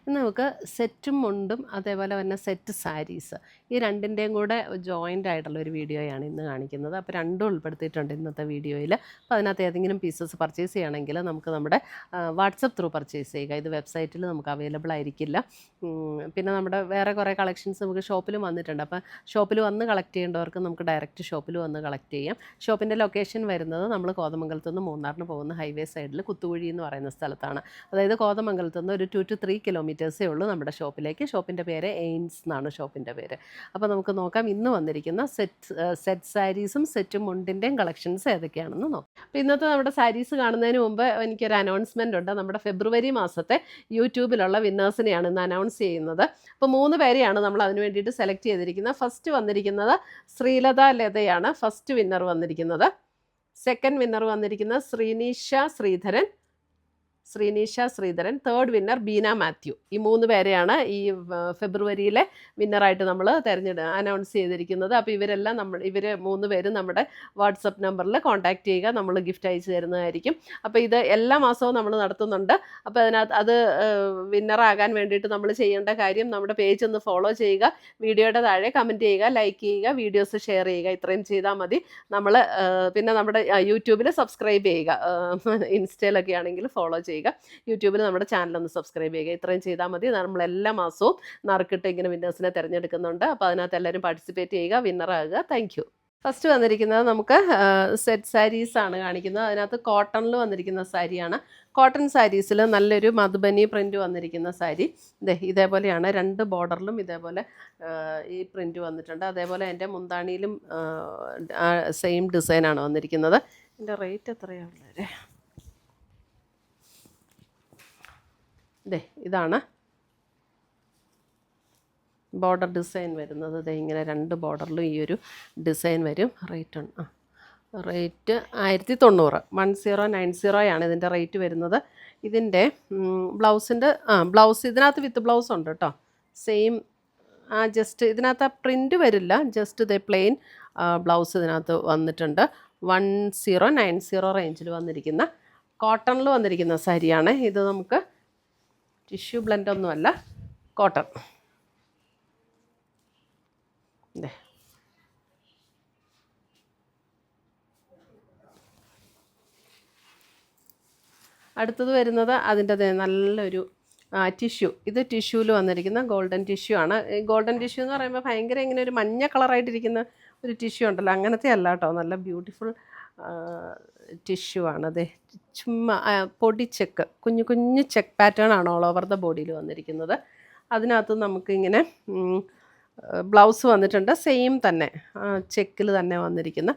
ഇന്ന് നമുക്ക് സെറ്റും മുണ്ടും അതേപോലെ തന്നെ സെറ്റ് സാരീസ് ഈ രണ്ടിൻ്റെയും കൂടെ ജോയിൻ്റ് ആയിട്ടുള്ള ഒരു വീഡിയോയാണ് ഇന്ന് കാണിക്കുന്നത്. അപ്പോൾ രണ്ടും ഉൾപ്പെടുത്തിയിട്ടുണ്ട് ഇന്നത്തെ വീഡിയോയിൽ. അപ്പോൾ അതിനകത്ത് ഏതെങ്കിലും പീസസ് പർച്ചേസ് ചെയ്യണമെങ്കിൽ നമുക്ക് നമ്മുടെ വാട്സപ്പ് ത്രൂ പർച്ചേസ് ചെയ്യുക. ഇത് വെബ്സൈറ്റിൽ നമുക്ക് അവൈലബിൾ ആയിരിക്കില്ല. പിന്നെ നമ്മുടെ വേറെ കുറേ കളക്ഷൻസ് നമുക്ക് ഷോപ്പിലും വന്നിട്ടുണ്ട്. അപ്പോൾ ഷോപ്പിൽ വന്ന് കളക്ട് ചെയ്യേണ്ടവർക്ക് നമുക്ക് ഡയറക്റ്റ് ഷോപ്പിൽ വന്ന് കളക്ട് ചെയ്യാം. ഷോപ്പിൻ്റെ ലൊക്കേഷൻ വരുന്നത് നമ്മൾ കോതമംഗലത്ത് നിന്ന് മൂന്നാറിന് പോകുന്ന ഹൈവേ സൈഡിൽ കുത്തുകുഴി എന്ന് പറയുന്ന സ്ഥലത്താണ്. അതായത് കോതമംഗലത്ത് നിന്ന് ഒരു 2 to 3 കിലോമീറ്റേഴ്സേ ഉള്ളൂ നമ്മുടെ ഷോപ്പിലേക്ക്. ഷോപ്പിൻ്റെ പേര് എയിൻസ് എന്നാണ് ഷോപ്പിൻ്റെ പേര്. അപ്പോൾ നമുക്ക് നോക്കാം ഇന്ന് വന്നിരിക്കുന്ന സെറ്റ് സാരീസും സെറ്റും മുണ്ടിൻ്റെയും കളക്ഷൻസ് ഏതൊക്കെയാണെന്ന് നോക്കാം. അപ്പോൾ ഇന്നത്തെ നമ്മുടെ സാരീസ് കാണുന്നതിന് മുമ്പ് എനിക്കൊരു അനൗൺസ്മെൻ്റ് ഉണ്ട്. നമ്മുടെ ഫെബ്രുവരി മാസത്തെ യൂട്യൂബിലുള്ള വിന്നേഴ്സിനെയാണ് ഇന്ന് അനൗൺസ് ചെയ്യുന്നത്. അപ്പോൾ 3 പേരെയാണ് നമ്മൾ അതിന് വേണ്ടിയിട്ട് സെലക്ട് ചെയ്തിരിക്കുന്നത്. ഫസ്റ്റ് വന്നിരിക്കുന്നത് ശ്രീലത ലതയാണ് ഫസ്റ്റ് വിന്നർ വന്നിരിക്കുന്നത്. സെക്കൻഡ് വിന്നർ വന്നിരിക്കുന്നത് ശ്രീനീഷ ശ്രീധരൻ. Third winner Beena Mathew. ഈ 3 പേരെയാണ് ഈ ഫെബ്രുവരിയിലെ വിന്നറായിട്ട് നമ്മൾ അനൗൺസ് ചെയ്തിരിക്കുന്നത്. അപ്പോൾ ഇവർ 3 പേരും നമ്മുടെ വാട്സപ്പ് നമ്പറിൽ കോൺടാക്റ്റ് ചെയ്യുക. നമ്മൾ ഗിഫ്റ്റ് അയച്ചു തരുന്നതായിരിക്കും. അപ്പോൾ ഇത് എല്ലാ മാസവും നമ്മൾ നടത്തുന്നുണ്ട്. അപ്പോൾ അത് വിന്നറാകാൻ വേണ്ടിയിട്ട് നമ്മൾ ചെയ്യേണ്ട കാര്യം നമ്മുടെ പേജ് ഒന്ന് ഫോളോ ചെയ്യുക, വീഡിയോയുടെ താഴെ കമൻറ്റ് ചെയ്യുക, ലൈക്ക് ചെയ്യുക, വീഡിയോസ് ഷെയർ ചെയ്യുക. ഇത്രയും ചെയ്താൽ മതി. പിന്നെ നമ്മുടെ യൂട്യൂബിൽ സബ്സ്ക്രൈബ് ചെയ്യുക. ഇൻസ്റ്റയിലൊക്കെ ആണെങ്കിൽ ഫോളോ ചെയ്യുക. യൂട്യൂബിൽ നമ്മുടെ ചാനലൊന്ന് സബ്സ്ക്രൈബ് ചെയ്യുക. ഇത്രയും ചെയ്താൽ മതി. നമ്മൾ എല്ലാ മാസവും നറുക്കിട്ട് ഇങ്ങനെ വിന്നേഴ്സിനെ തിരഞ്ഞെടുക്കുന്നുണ്ട്. അപ്പോൾ അതിനകത്ത് എല്ലാവരും പാർട്ടിസിപ്പേറ്റ് ചെയ്യുക, വിന്നറാകുക. Thank you. ഫസ്റ്റ് വന്നിരിക്കുന്നത് നമുക്ക് സെറ്റ് സാരീസാണ് കാണിക്കുന്നത്. അതിനകത്ത് കോട്ടണിൽ വന്നിരിക്കുന്ന സാരിയാണ്. കോട്ടൺ സാരീസിൽ നല്ലൊരു മധുബനി പ്രിൻറ്റ് വന്നിരിക്കുന്ന സാരി ഇതേപോലെയാണ്. 2 ബോർഡറിലും ഇതേപോലെ ഈ പ്രിൻറ്റ് വന്നിട്ടുണ്ട്. അതേപോലെ എൻ്റെ മുന്താണിയിലും സെയിം ഡിസൈനാണ് വന്നിരിക്കുന്നത്. ഇതിൻ്റെ റേറ്റ് എത്രയാണ് ഉള്ളത്? ഇതാണ് ബോർഡർ ഡിസൈൻ വരുന്നത്. ഇങ്ങനെ 2 ബോർഡറിലും ഈ ഒരു ഡിസൈൻ വരും. റേറ്റ് 1090 1090 ഇതിൻ്റെ റേറ്റ് വരുന്നത്. ഇതിൻ്റെ ബ്ലൗസ് ഇതിനകത്ത് വിത്ത് ബ്ലൗസ് ഉണ്ട് കേട്ടോ. സെയിം ജസ്റ്റ് ഇതിനകത്ത് പ്രിൻ്റ് വരില്ല. ജസ്റ്റ് പ്ലെയിൻ ബ്ലൗസ് ഇതിനകത്ത് വന്നിട്ടുണ്ട്. 1090 റേഞ്ചിൽ വന്നിരിക്കുന്ന കോട്ടണിൽ വന്നിരിക്കുന്ന സാരിയാണ് ഇത്. നമുക്ക് ടിഷ്യൂ ബ്ലെൻഡ് ഒന്നുമല്ല, കോട്ടൺ. അടുത്തത് വരുന്നത് അതിൻ്റെ നല്ലൊരു ടിഷ്യൂ. ഇത് ടിഷ്യൂവിൽ വന്നിരിക്കുന്ന ഗോൾഡൻ ടിഷ്യൂ ആണ്. ഈ ഗോൾഡൻ ടിഷ്യൂ എന്ന് പറയുമ്പോൾ ഭയങ്കര ഇങ്ങനെ ഒരു മഞ്ഞ കളറായിട്ടിരിക്കുന്ന ഒരു ടിഷ്യൂ ഉണ്ടല്ലോ, അങ്ങനത്തെ അല്ല കേട്ടോ. നല്ല ബ്യൂട്ടിഫുൾ ടിഷ്യൂ ആണ്. ചുമ്മാ പൊടി ചെക്ക്, കുഞ്ഞു ചെക്ക് പാറ്റേൺ ആണ് ഓൾ ഓവർ ദ ബോഡിയിൽ വന്നിരിക്കുന്നത്. അതിനകത്ത് നമുക്കിങ്ങനെ ബ്ലൗസ് വന്നിട്ടുണ്ട്. സെയിം തന്നെ ചെക്കിൽ തന്നെ വന്നിരിക്കുന്ന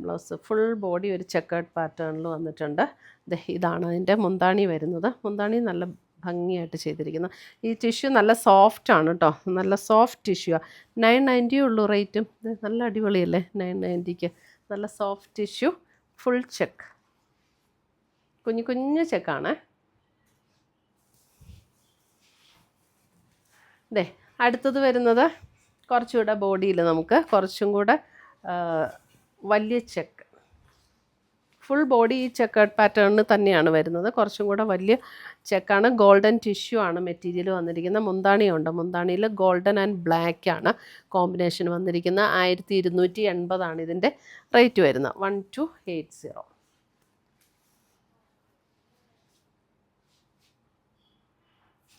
ബ്ലൗസ്. ഫുൾ ബോഡി ഒരു ചെക്കേർഡ് പാറ്റേണിൽ വന്നിട്ടുണ്ട്. ഇതാണ് അതിൻ്റെ മുന്താണി വരുന്നത്. മുന്താണി നല്ല ഭംഗിയായിട്ട് ചെയ്തിരിക്കുന്നത്. ഈ ടിഷ്യൂ നല്ല സോഫ്റ്റ് ആണ് കേട്ടോ. നല്ല സോഫ്റ്റ് ടിഷ്യൂ. 990 ഉള്ളൂ റേറ്റും. നല്ല അടിപൊളിയല്ലേ 990ക്ക്. നല്ല സോഫ്റ്റ് ടിഷ്യൂ, ഫുൾ ചെക്ക്, കുഞ്ഞു ചെക്കാണ്. അടുത്തത് വരുന്നത് കുറച്ചുകൂടെ ബോഡിയിൽ നമുക്ക് കുറച്ചും കൂടെ വലിയ ചെക്ക്. ഫുൾ ബോഡി ഈ ചെക്കേർഡ് പാറ്റേണിന് തന്നെയാണ് വരുന്നത്. കുറച്ചും കൂടെ വലിയ ചെക്കാണ്. ഗോൾഡൻ ടിഷ്യൂ ആണ് മെറ്റീരിയൽ വന്നിരിക്കുന്നത്. മുന്താണിയുണ്ട്. മുന്താണിയിൽ ഗോൾഡൻ ആൻഡ് ബ്ലാക്ക് ആണ് കോമ്പിനേഷൻ വന്നിരിക്കുന്നത്. 1280 ഇതിൻ്റെ റേറ്റ് വരുന്നത്. 1280.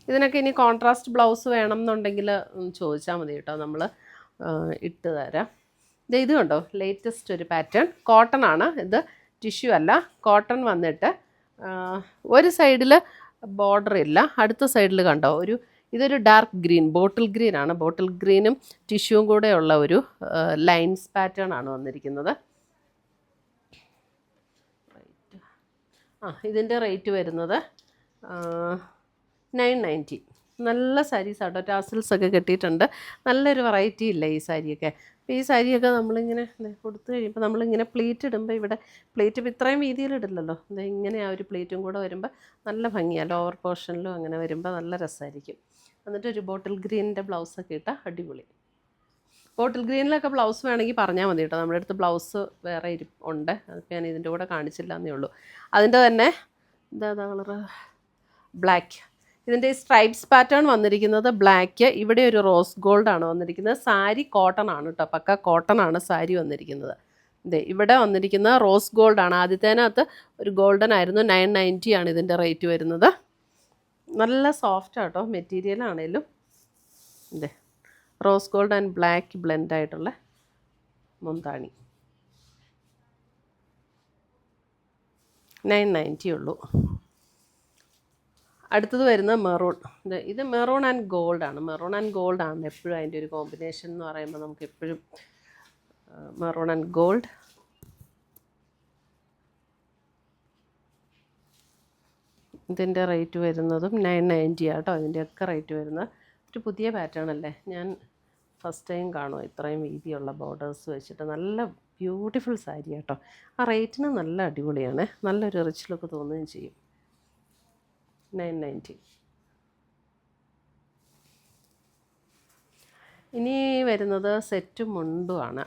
ഇതിനൊക്കെ ഇനി കോൺട്രാസ്റ്റ് ബ്ലൗസ് വേണം എന്നുണ്ടെങ്കിൽ ചോദിച്ചാൽ മതി കേട്ടോ, നമ്മൾ ഇട്ട് തരാം. ഇത് കണ്ടോ, ലേറ്റസ്റ്റ് ഒരു പാറ്റേൺ. കോട്ടൺ ആണ് ഇത്, ടിഷ്യൂ അല്ല. കോട്ടൺ വന്നിട്ട് ഒരു സൈഡിൽ ബോർഡർ ഇല്ല, അടുത്ത സൈഡിൽ കണ്ടോ ഇതൊരു ഡാർക്ക് ഗ്രീൻ, ബോട്ടിൽ ഗ്രീൻ ആണ്. ബോട്ടിൽ ഗ്രീനും ടിഷ്യൂവും കൂടെ ഉള്ള ഒരു ലൈൻസ് പാറ്റേൺ ആണ് വന്നിരിക്കുന്നത്. ഇതിൻ്റെ റേറ്റ് വരുന്നത് 990. നല്ല സാരീസ് ആട്ടോ. ടാസിൽസ് ഒക്കെ കെട്ടിയിട്ടുണ്ട്. നല്ലൊരു വെറൈറ്റി ഇല്ല ഈ സാരിയൊക്കെ. അപ്പോൾ ഈ സാരിയൊക്കെ നമ്മളിങ്ങനെ കൊടുത്തു കഴിയുമ്പോൾ നമ്മളിങ്ങനെ പ്ലേറ്റ് ഇടുമ്പോൾ ഇവിടെ പ്ലേറ്റ് ഇപ്പോൾ ഇത്രയും വീതിയിലിടില്ലല്ലോ. ഇങ്ങനെ ആ ഒരു പ്ലേറ്റും കൂടെ വരുമ്പോൾ നല്ല ഭംഗിയാണ്. ലോവർ പോർഷനിലും അങ്ങനെ വരുമ്പോൾ നല്ല രസമായിരിക്കും. എന്നിട്ട് ഒരു ബോട്ടിൽ ഗ്രീനിൻ്റെ ബ്ലൗസൊക്കെ ഇട്ടാൽ അടിപൊളി. ബോട്ടിൽ ഗ്രീനിലൊക്കെ ബ്ലൗസ് വേണമെങ്കിൽ പറഞ്ഞാൽ മതി കേട്ടോ. നമ്മുടെ അടുത്ത് ബ്ലൗസ് വേറെ ഉണ്ട്. അതിപ്പോൾ ഞാൻ ഇതിൻ്റെ കൂടെ കാണിച്ചില്ല എന്നേ ഉള്ളൂ. അതിൻ്റെ തന്നെ എന്താ കളറ്, ബ്ലാക്ക്. ഇതിൻ്റെ സ്ട്രൈപ്സ് പാറ്റേൺ വന്നിരിക്കുന്നത് ബ്ലാക്ക്, ഇവിടെ ഒരു റോസ് ഗോൾഡ് ആണ് വന്നിരിക്കുന്നത്. സാരി കോട്ടൺ ആണ് കേട്ടോ, പക്ക കോട്ടൺ ആണ് സാരി വന്നിരിക്കുന്നത്. ഇതേ ഇവിടെ വന്നിരിക്കുന്ന റോസ് ഗോൾഡ് ആണ്. ആദ്യത്തേനകത്ത് ഒരു ഗോൾഡൻ ആയിരുന്നു. 990 ആണ് ഇതിൻ്റെ റേറ്റ് വരുന്നത്. നല്ല സോഫ്റ്റ് ആട്ടോ മെറ്റീരിയൽ ആണേലും. ഇതേ rose gold and black blend ആയിട്ടുള്ള മുന്താണി. 990 ഉള്ളൂ. അടുത്തത് വരുന്ന മെറൂൺ. ഇത് മെറൂൺ ആൻഡ് ഗോൾഡ് ആണ്. മെറൂൺ ആൻഡ് ഗോൾഡ് ആണ് എപ്പോഴും അതിൻ്റെ ഒരു കോമ്പിനേഷൻ എന്ന് പറയുമ്പോൾ നമുക്ക് എപ്പോഴും മെറൂൺ ആൻഡ് ഗോൾഡ്. ഇതിൻ്റെ റേറ്റ് വരുന്നതും 990 ആട്ടോ ഇതിൻ്റെയൊക്കെ റേറ്റ് വരുന്നത്. ഒരു പുതിയ പാറ്റേൺ അല്ലേ, ഞാൻ ഫസ്റ്റ് ടൈം കാണുമോ ഇത്രയും വീതിയുള്ള ബോർഡേഴ്സ് വെച്ചിട്ട്. നല്ല ബ്യൂട്ടിഫുൾ സാരി കേട്ടോ. ആ റേറ്റിന് നല്ല അടിപൊളിയാണ്, നല്ലൊരു റിച്ച് ലുക്ക് തോന്നുകയും ചെയ്യും. 990. ഇനി വരുന്നത് സെറ്റും മുണ്ടുമാണ്.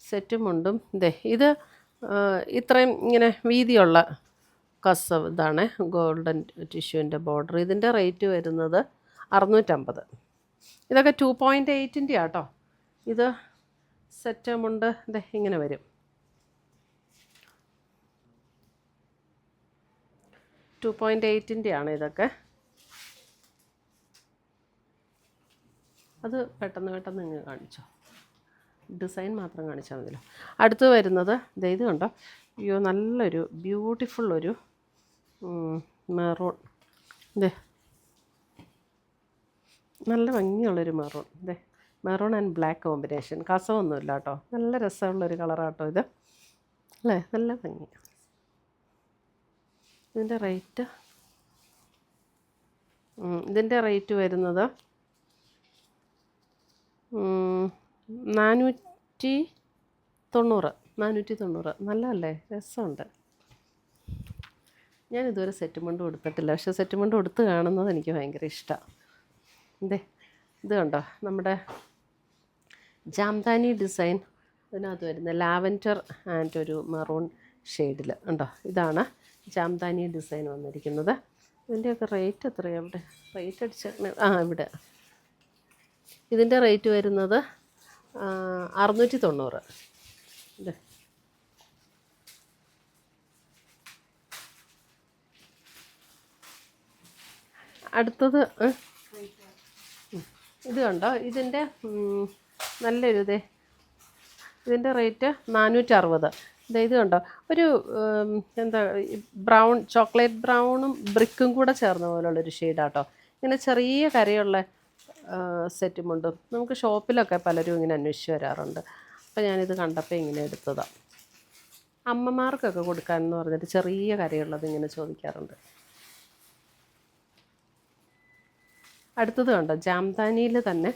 സെറ്റും മുണ്ടും ഇത് ഇത്രയും ഇങ്ങനെ വീതിയുള്ള കസവ് ഇതാണ്, ഗോൾഡൻ ടിഷ്യൂവിൻ്റെ ബോർഡർ. ഇതിൻ്റെ റേറ്റ് വരുന്നത് 650. ഇതൊക്കെ 2.8 ആട്ടോ. ഇത് സെറ്റ് മുണ്ട് ഇങ്ങനെ വരും. 2.8 ആണ് ഇതൊക്കെ. അത് പെട്ടെന്ന് ഇങ്ങ് കാണിച്ചോ, ഡിസൈൻ മാത്രം കാണിച്ചാൽ മതിയല്ലോ. അടുത്ത് വരുന്നത് ഇത് കണ്ടോ, അയ്യോ നല്ലൊരു ബ്യൂട്ടിഫുൾ ഒരു മെറൂൺ. നല്ല ഭംഗിയുള്ളൊരു maroon. Maroon and black combination. കസവൊന്നുമില്ല കേട്ടോ, നല്ല രസമുള്ളൊരു കളറാട്ടോ ഇത് അല്ലേ, നല്ല ഭംഗി. ഇതിൻ്റെ റേറ്റ് വരുന്നത് 490. നല്ലതല്ലേ, രസമുണ്ട്. ഞാനിതുവരെ സെറ്റ് മുണ്ട് കൊടുത്തിട്ടില്ല, പക്ഷേ സെറ്റ് മുണ്ട് കൊടുത്ത് കാണുന്നത് എനിക്ക് ഭയങ്കര ഇഷ്ടമാണ്. ഇത് കണ്ടോ, നമ്മുടെ ജാംദാനി ഡിസൈൻ ഇതിനകത്ത് വരുന്ന ലാവൻഡർ ആൻഡ് ഒരു മെറൂൺ ഷെയ്ഡിൽ ഉണ്ടോ. ഇതാണ് ജാംദാനി ഡിസൈൻ വന്നിരിക്കുന്നത്. ഇതിൻ്റെയൊക്കെ റേറ്റ് എത്രയാണ്? ഇവിടെ റേറ്റ് അടിച്ച ഇവിടെ ഇതിൻ്റെ റേറ്റ് വരുന്നത് 690. അടുത്തത് ഇത് കണ്ടോ, ഇതിൻ്റെ നല്ലൊരു ഇതിൻ്റെ റേറ്റ് 460. ഇത് കണ്ടോ, ഒരു എന്താ ബ്രൗൺ, ചോക്ലേറ്റ് ബ്രൗണും ബ്രിക്കും കൂടെ ചേർന്ന പോലുള്ളൊരു ഷെയ്ഡാട്ടോ. ഇങ്ങനെ ചെറിയ കരയുള്ള സെറ്റുമുണ്ടും നമുക്ക് ഷോപ്പിലൊക്കെ പലരും ഇങ്ങനെ അന്വേഷിച്ച് വരാറുണ്ട്. അപ്പോൾ ഞാനിത് കണ്ടപ്പോൾ ഇങ്ങനെ എടുത്തതാണ്. അമ്മമാർക്കൊക്കെ കൊടുക്കാനെന്ന് പറഞ്ഞിട്ട് ചെറിയ കരയുള്ളത് ഇങ്ങനെ ചോദിക്കാറുണ്ട്. അടുത്തത് കണ്ടോ, ജാംദാനിയിൽ തന്നെ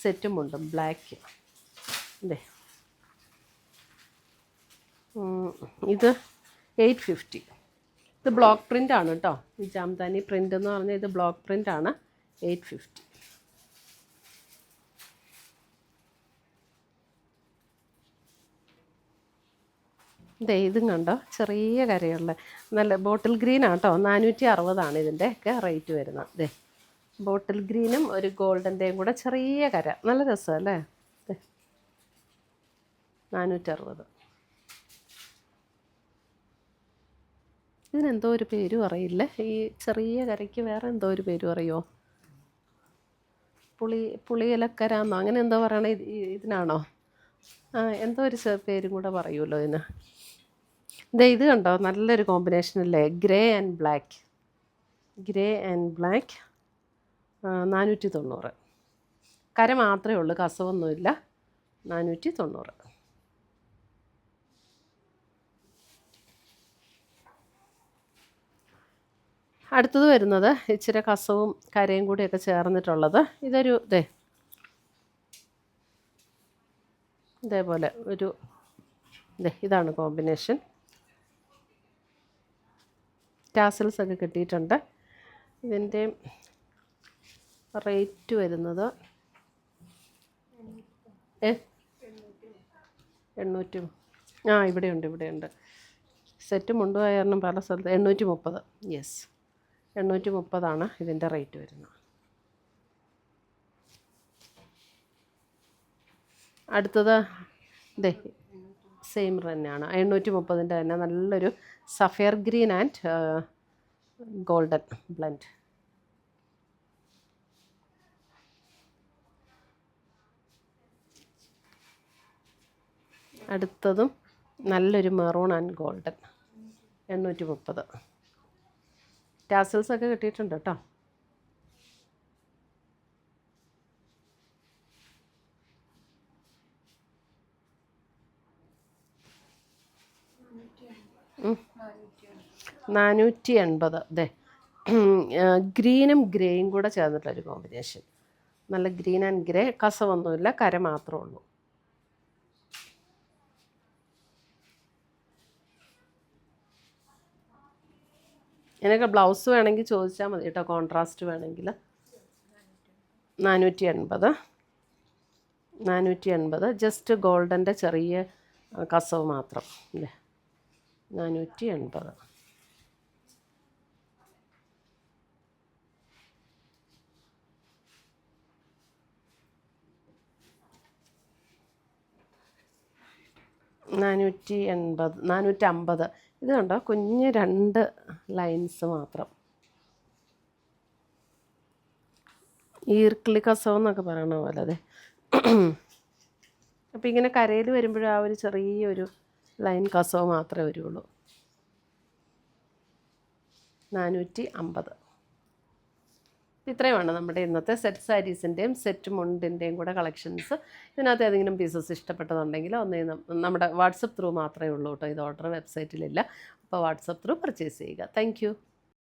സെറ്റുമുണ്ടും ബ്ലാക്ക്. ഇത് 850. ഇത് ബ്ലോക്ക് പ്രിൻ്റ് ആണ് കേട്ടോ. ഈ ജാംദാനി പ്രിൻ്റ് എന്ന് പറഞ്ഞാൽ ഇത് ബ്ലോക്ക് പ്രിൻ്റ് ആണ്. 850. ഇതും കണ്ടോ, ചെറിയ കരയുള്ള നല്ല ബോട്ടിൽ ഗ്രീൻ ആട്ടോ. 460 ഇതിൻ്റെ ഒക്കെ റേറ്റ് വരുന്നത്. ബോട്ടിൽ ഗ്രീനും ഒരു ഗോൾഡൻ്റെയും കൂടെ ചെറിയ കര, നല്ല രസമല്ലേ. 460. ഇതിനെന്തോ ഒരു പേരും അറിയില്ല, ഈ ചെറിയ കരയ്ക്ക് വേറെ എന്തോ ഒരു പേരും അറിയുമോ? പുളിയിലക്കരാന്നോ അങ്ങനെ എന്തോ പറയണേ ഇതിനാണോ? എന്തോ ഒരു പേരും കൂടെ പറയുമല്ലോ ഇതിന്. ഇത് കണ്ടോ, നല്ലൊരു കോമ്പിനേഷനല്ലേ, ഗ്രേ ആൻഡ് ബ്ലാക്ക്. 490. കര മാത്രമേ ഉള്ളൂ, കസവൊന്നുമില്ല. 490. അടുത്തത് വരുന്നത് ഇച്ചിരി കസവും കരയും കൂടിയൊക്കെ ചേർന്നിട്ടുള്ളത്. ഇതൊരു ഇതേപോലെ ഒരു ഇതാണ് കോമ്പിനേഷൻ. ടാസൽസ് ഒക്കെ കിട്ടിയിട്ടുണ്ട്. ഇതിൻ്റെ റേറ്റ് വരുന്നത് 800. ഇവിടെയുണ്ട് സെറ്റ് മുണ്ടുപോയ കാരണം പല സ്ഥലത്ത് 830. യെസ്, 830 ഇതിൻ്റെ റേറ്റ് വരുന്നത്. അടുത്തത് ഇതേ സെയിം തന്നെയാണ്, 830 തന്നെ, നല്ലൊരു sapphire green and golden blend. അടുത്തതും നല്ലൊരു മെറൂൺ ആൻഡ് ഗോൾഡൻ, 830. ടാസൽസൊക്കെ കിട്ടിയിട്ടുണ്ട് കേട്ടോ. ഉം. 480. അതെ, ഗ്രീനും ഗ്രേയും കൂടെ ചേർന്നിട്ടൊരു കോമ്പിനേഷൻ. നല്ല ഗ്രീൻ ആൻഡ് ഗ്രേ, കസവൊന്നുമില്ല, കര മാത്രമേ ഉള്ളൂ. ഇതിനൊക്കെ ബ്ലൗസ് വേണമെങ്കിൽ ചോദിച്ചാൽ മതി കേട്ടോ, കോൺട്രാസ്റ്റ് വേണമെങ്കിൽ. 480 ജസ്റ്റ് ഗോൾഡൻ്റെ ചെറിയ കസവ് മാത്രം അല്ലേ. 480. നാനൂറ്റി 450. ഇത് കണ്ടോ, കുഞ്ഞ് 2 ലൈൻസ് മാത്രം. ഈർക്കിളി കസവ് എന്നൊക്കെ പറയണ പോലെ. അതെ, അപ്പോൾ ഇങ്ങനെ കരയിൽ വരുമ്പോഴും ആ ഒരു ചെറിയൊരു ലൈൻ കസവ് മാത്രമേ വരുള്ളൂ. 450. ഇത്രയുമാണ് നമ്മുടെ ഇന്നത്തെ സെറ്റ് സാരീസിൻ്റെയും സെറ്റ് മുണ്ടിൻ്റെയും കൂടെ കളക്ഷൻസ്. ഇതിനകത്ത് ഏതെങ്കിലും പീസസ് ഇഷ്ടപ്പെട്ടതുണ്ടെങ്കിൽ ഒന്ന് നമ്മുടെ വാട്സപ്പ് ത്രൂ മാത്രമേ ഉള്ളൂ കേട്ടോ. ഇത് ഓർഡർ വെബ്സൈറ്റിലില്ല. അപ്പോൾ വാട്സപ്പ് ത്രൂ പർച്ചേസ് ചെയ്യുക. താങ്ക്